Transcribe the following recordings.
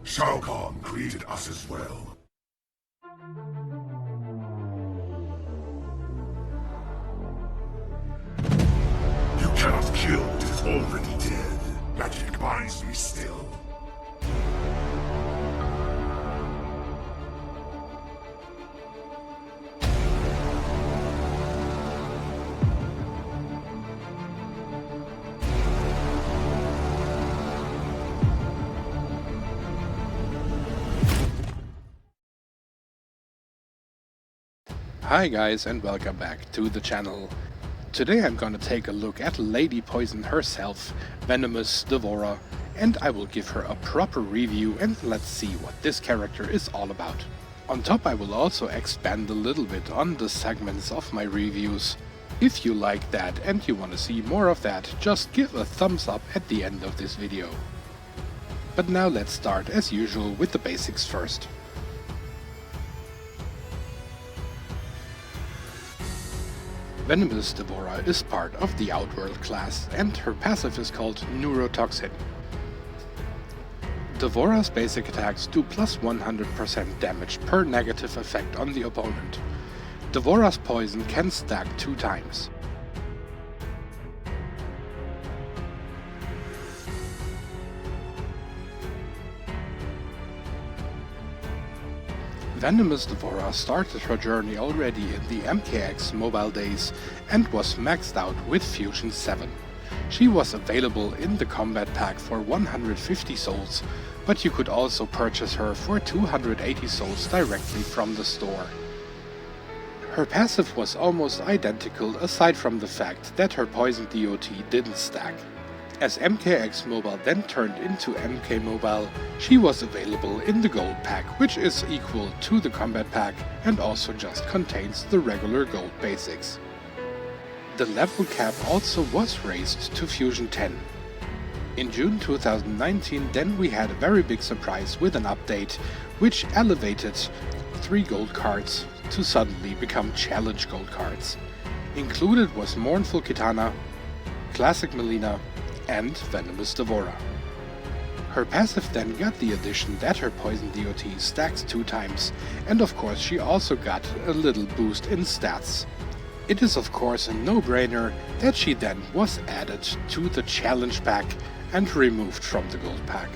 Shao Kahn created us as well. You cannot kill what is already dead. Magic binds me still. Hi guys, and welcome back to the channel. Today I'm gonna take a look at Lady Poison herself, Venomous D'Vorah, and I will give her a proper review and let's see what this character is all about. On top I will also expand a little bit on the segments of my reviews. If you like that and you want to see more of that, just give a thumbs up at the end of this video. But now let's start as usual with the basics first. Venomous D'Vorah is part of the Outworld class, and her passive is called Neurotoxin. D'Vorah's basic attacks do plus 100% damage per negative effect on the opponent. D'Vorah's poison can stack 2 times. Venomous D'Vorah started her journey already in the MKX mobile days and was maxed out with Fusion 7. She was available in the combat pack for 150 souls, but you could also purchase her for 280 souls directly from the store. Her passive was almost identical aside from the fact that her poison DOT didn't stack. As MKX Mobile then turned into MK Mobile, she was available in the Gold Pack, which is equal to the Combat Pack and also just contains the regular Gold basics. The level cap also was raised to Fusion 10. In June 2019 then we had a very big surprise with an update which elevated 3 gold cards to suddenly become Challenge Gold cards. Included was Mournful Kitana, Classic Melina, and Venomous D'Vorah. Her passive then got the addition that her poison DOT stacks 2 times, and of course she also got a little boost in stats. It is of course a no-brainer that she then was added to the challenge pack and removed from the gold pack.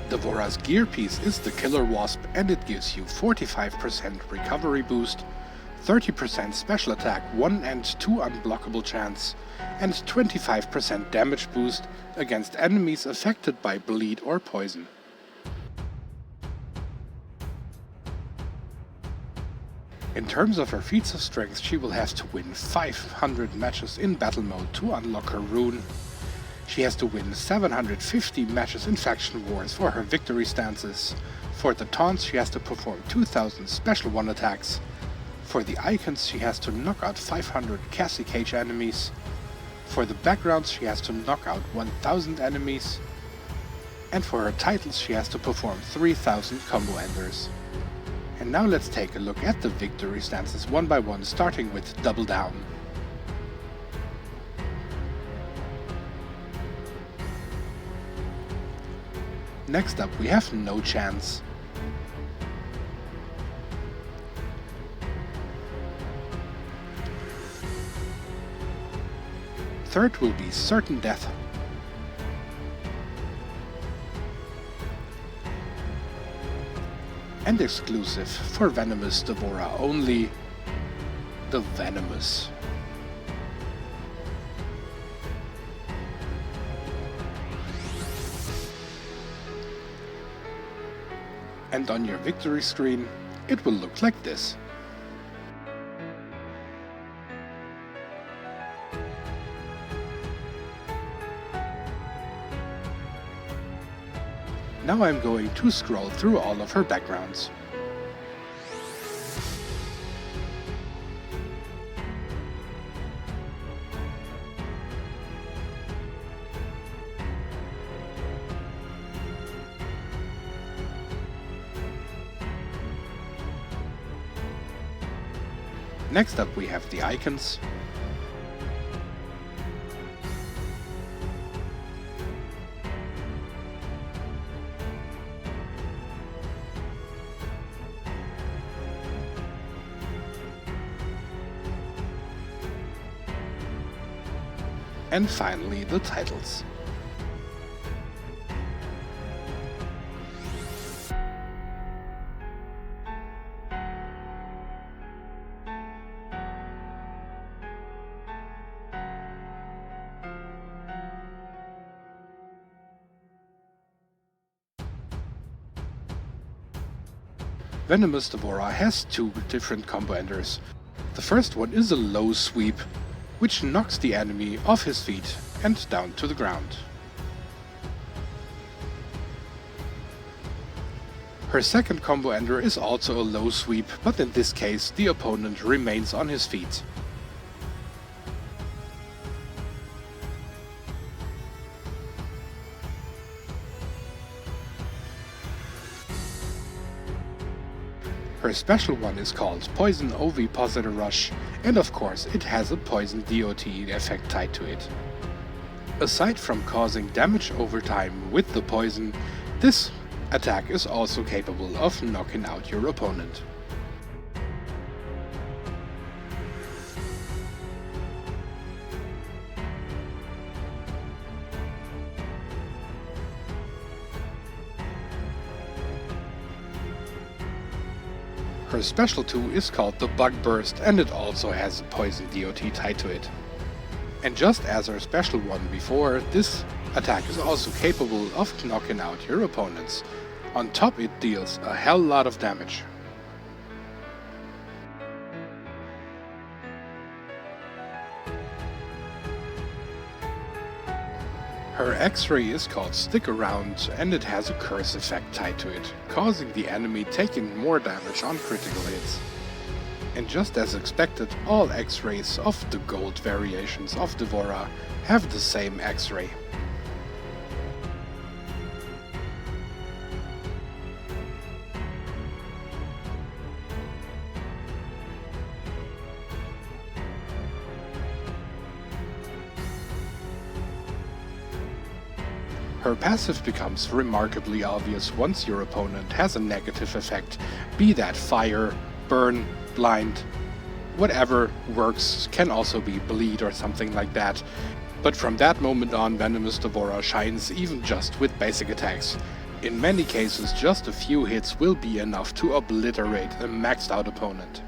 D'Vorah's gear piece is the Killer Wasp and it gives you 45% recovery boost, 30% special attack 1 and 2 unblockable chance, and 25% damage boost against enemies affected by bleed or poison. In terms of her feats of strength, she will have to win 500 matches in battle mode to unlock her rune. She has to win 750 matches in faction wars for her victory stances. For the taunts she has to perform 2000 special 1 attacks. For the icons she has to knock out 500 Cassie Cage enemies. For the backgrounds she has to knock out 1000 enemies. And for her titles she has to perform 3000 combo enders. And now let's take a look at the victory stances one by one, starting with Double Down. Next up we have No Chance. Third will be Certain Death. And exclusive for Venomous D'Vorah only, the Venomous. And on your victory screen, it will look like this. Now I'm going to scroll through all of her backgrounds. Next up we have the icons. and finally the titles. Venomous D'Vorah has two different combo enders. The first one is a low sweep, which knocks the enemy off his feet and down to the ground. Her second combo ender is also a low sweep, but in this case the opponent remains on his feet. Her special one is called Poison Ovipositor Rush, and of course it has a poison DOT effect tied to it. Aside from causing damage over time with the poison, this attack is also capable of knocking out your opponent. Her special 2 is called the Bug Burst, and it also has a poison DOT tied to it. And just as her special one before, this attack is also capable of knocking out your opponents. On top it deals a hell lot of damage. Her X-ray is called Stick Around, and it has a curse effect tied to it, causing the enemy taking more damage on critical hits. And just as expected, all X-rays of the gold variations of D'Vorah have the same X-ray. Her passive becomes remarkably obvious once your opponent has a negative effect, be that fire, burn, blind, whatever works, can also be bleed or something like that. But from that moment on, Venomous D'Vorah shines even just with basic attacks. In many cases, just a few hits will be enough to obliterate a maxed out opponent.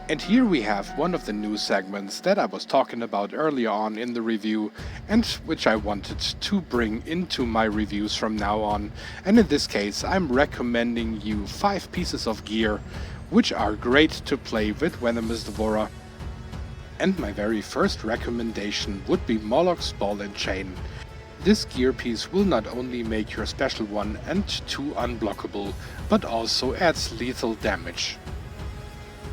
And here we have one of the new segments that I was talking about earlier on in the review, and which I wanted to bring into my reviews from now on. And in this case, I'm recommending you 5 pieces of gear which are great to play with Venomous D'Vorah. And my very first recommendation would be Moloch's Ball and Chain. This gear piece will not only make your special 1 and 2 unblockable, but also adds lethal damage.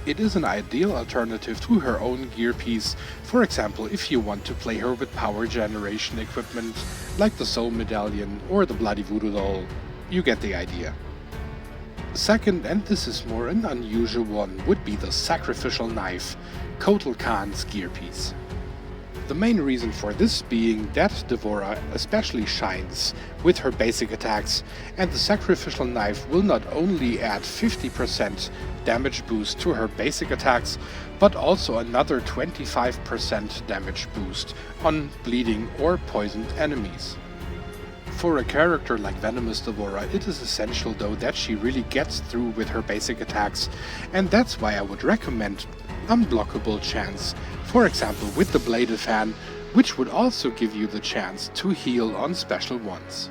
It is an ideal alternative to her own gear piece, for example if you want to play her with power generation equipment like the Soul Medallion or the Bloody Voodoo Doll. You get the idea. Second, and this is more an unusual one, would be the Sacrificial Knife, Kotal Khan's gear piece. The main reason for this being that D'Vorah especially shines with her basic attacks, and the Sacrificial Knife will not only add 50% damage boost to her basic attacks, but also another 25% damage boost on bleeding or poisoned enemies. For a character like Venomous D'Vorah, it is essential though that she really gets through with her basic attacks, and that's why I would recommend unblockable chance, for example with the Bladed Fan, which would also give you the chance to heal on special ones.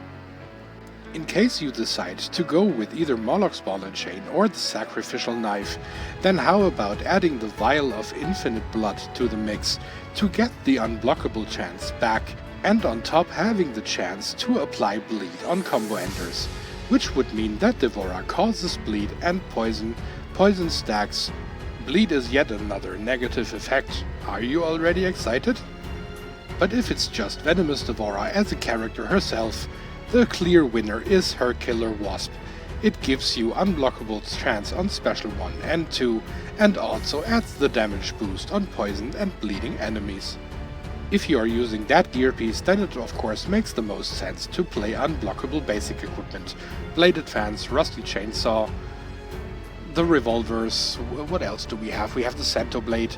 In case you decide to go with either Moloch's Ball and Chain or the Sacrificial Knife, then how about adding the Vial of Infinite Blood to the mix to get the unblockable chance back, and on top having the chance to apply bleed on combo enders, which would mean that D'Vorah causes bleed and poison stacks. Bleed is yet another negative effect. Are you already excited? But if it's just Venomous D'Vorah as a character herself, the clear winner is her Killer Wasp. It gives you unblockable chance on special 1 and 2, and also adds the damage boost on poisoned and bleeding enemies. If you are using that gear piece, then it of course makes the most sense to play unblockable basic equipment, Bladed Fans, Rusty Chainsaw, the revolvers. What else do we have? We have the Cento Blade.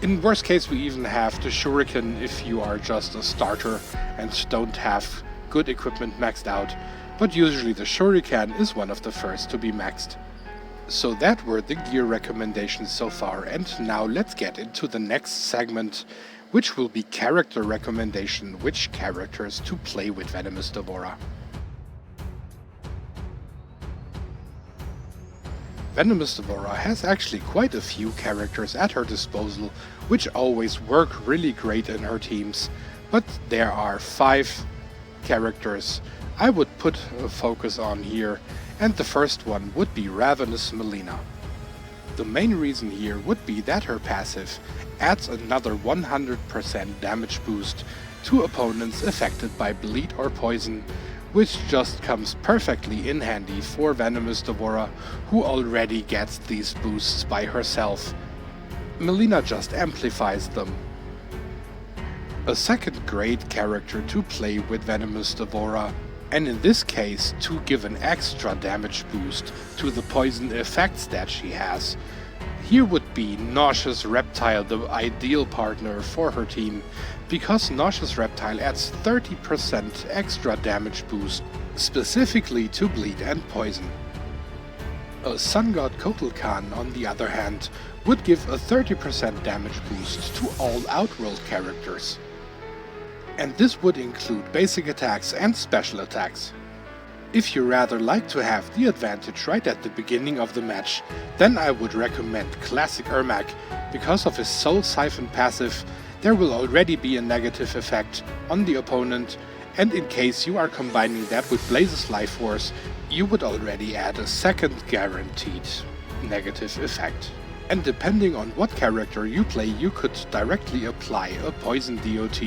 In worst case, we even have the Shuriken if you are just a starter and don't have good equipment maxed out, but usually the Shuriken is one of the first to be maxed. So that were the gear recommendations so far, and now let's get into the next segment, which will be character recommendation, which characters to play with Venomous D'Vorah. Venomous D'Vorah has actually quite a few characters at her disposal, which always work really great in her teams, but there are 5 characters I would put a focus on here, and the first one would be Ravenous Melina. The main reason here would be that her passive adds another 100% damage boost to opponents affected by bleed or poison, which just comes perfectly in handy for Venomous D'Vorah, who already gets these boosts by herself. Melina just amplifies them. A second great character to play with Venomous D'Vorah, and in this case to give an extra damage boost to the poison effects that she has, here would be Nauseous Reptile, the ideal partner for her team, because Nauseous Reptile adds 30% extra damage boost, specifically to bleed and poison. A Sun God Kotalkan, on the other hand, would give a 30% damage boost to all Outworld characters. And this would include basic attacks and special attacks. If you rather like to have the advantage right at the beginning of the match, then I would recommend Classic Ermac. Because of his Soul Siphon passive, there will already be a negative effect on the opponent, and in case you are combining that with Blaze's Life Force, you would already add a second guaranteed negative effect. And depending on what character you play, you could directly apply a Poison DOT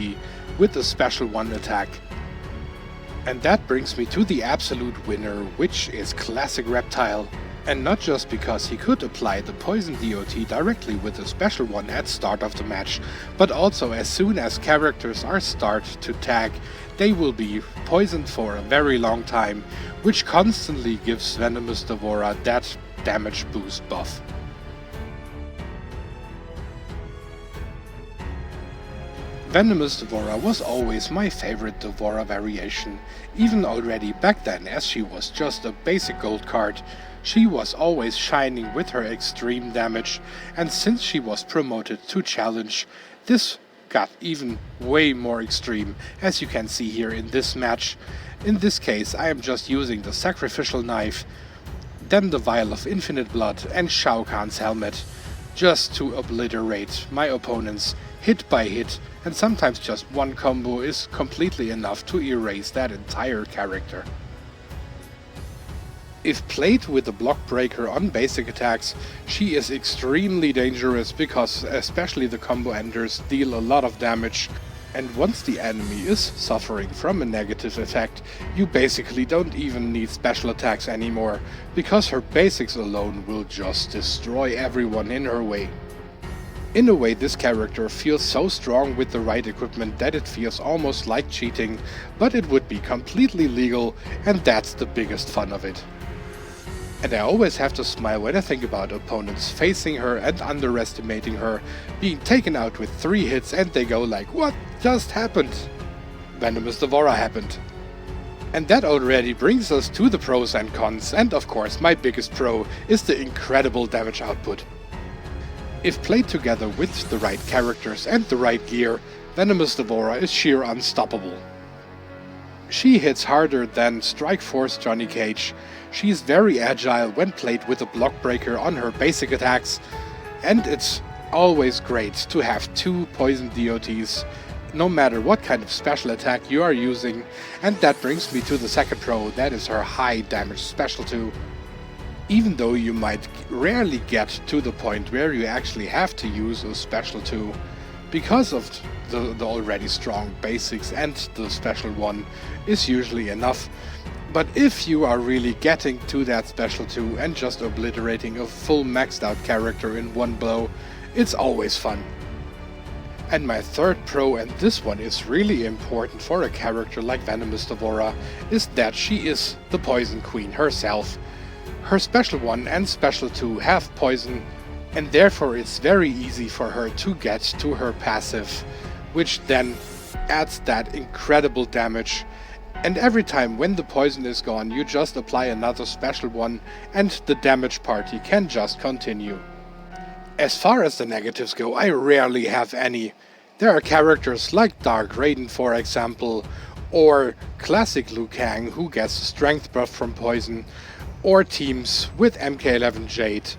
with a Special 1 attack. And that brings me to the absolute winner, which is Classic Reptile. And not just because he could apply the Poison DOT directly with a Special 1 at start of the match, but also as soon as characters are start to tag, they will be poisoned for a very long time, which constantly gives Venomous D'Vorah that damage boost buff. Venomous D'Vorah was always my favorite D'Vorah variation, even already back then, as she was just a basic gold card. She was always shining with her extreme damage, and since she was promoted to challenge, this got even way more extreme, as you can see here in this match. In this case I am just using the Sacrificial Knife, then the Vial of Infinite Blood and Shao Kahn's Helmet, just to obliterate my opponents hit by hit, and sometimes just one combo is completely enough to erase that entire character. If played with a block breaker on basic attacks, she is extremely dangerous because especially the combo enders deal a lot of damage, and once the enemy is suffering from a negative effect, you basically don't even need special attacks anymore, because her basics alone will just destroy everyone in her way. In a way, this character feels so strong with the right equipment that it feels almost like cheating, but it would be completely legal, and that's the biggest fun of it. And I always have to smile when I think about opponents facing her and underestimating her, being taken out with 3 hits and they go like, what just happened? Venomous D'Vorah happened. And that already brings us to the pros and cons, and of course my biggest pro is the incredible damage output. If played together with the right characters and the right gear, Venomous D'Vorah is sheer unstoppable. She hits harder than Strike Force Johnny Cage. She is very agile when played with a block breaker on her basic attacks, and it's always great to have 2 poison DOTs, no matter what kind of special attack you are using, and that brings me to the second pro, that is her high damage special 2. Even though you might rarely get to the point where you actually have to use a special 2, because of the already strong basics, and the special 1 is usually enough. But if you are really getting to that special 2 and just obliterating a full maxed out character in one blow, it's always fun. And my third pro, and this one is really important for a character like Venomous D'Vorah, is that she is the Poison Queen herself. Her Special 1 and Special 2 have poison, and therefore it's very easy for her to get to her passive, which then adds that incredible damage. And every time when the poison is gone, you just apply another Special 1 and the damage party can just continue. As far as the negatives go, I rarely have any. There are characters like Dark Raiden, for example, or classic Liu Kang who gets a strength buff from poison, or teams with MK11 Jade,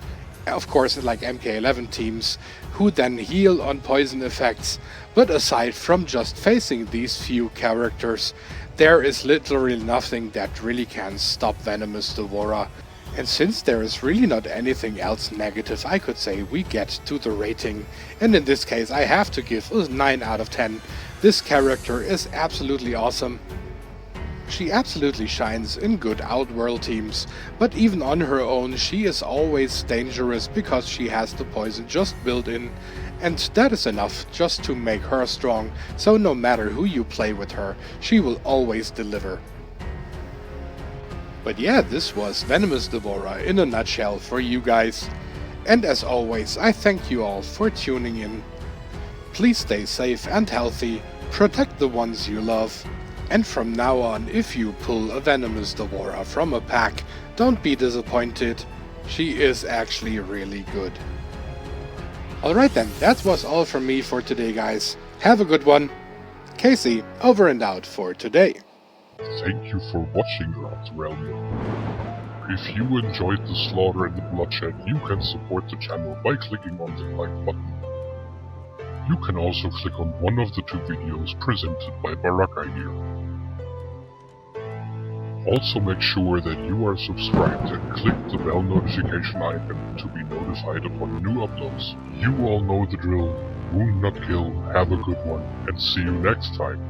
of course like MK11 teams, who then heal on poison effects. But aside from just facing these few characters, there is literally nothing that really can stop Venomous D'Vorah. And since there is really not anything else negative, I could say we get to the rating. And in this case I have to give a 9 out of 10. This character is absolutely awesome. She absolutely shines in good outworld teams, but even on her own she is always dangerous because she has the poison just built in, and that is enough just to make her strong, so no matter who you play with her, she will always deliver. But yeah, this was Venomous D'Vorah in a nutshell for you guys. And as always, I thank you all for tuning in. Please stay safe and healthy, protect the ones you love, and from now on, if you pull a Venomous D'Vorah from a pack, don't be disappointed. She is actually really good. Alright then, that was all from me for today guys. Have a good one. Casey, over and out for today. Thank you for watching around the realm. If you enjoyed the slaughter and the bloodshed, you can support the channel by clicking on the like button. You can also click on one of the two videos presented by Baraka here. Also make sure that you are subscribed and click the bell notification icon to be notified upon new uploads. You all know the drill. Wound not kill, have a good one, and see you next time.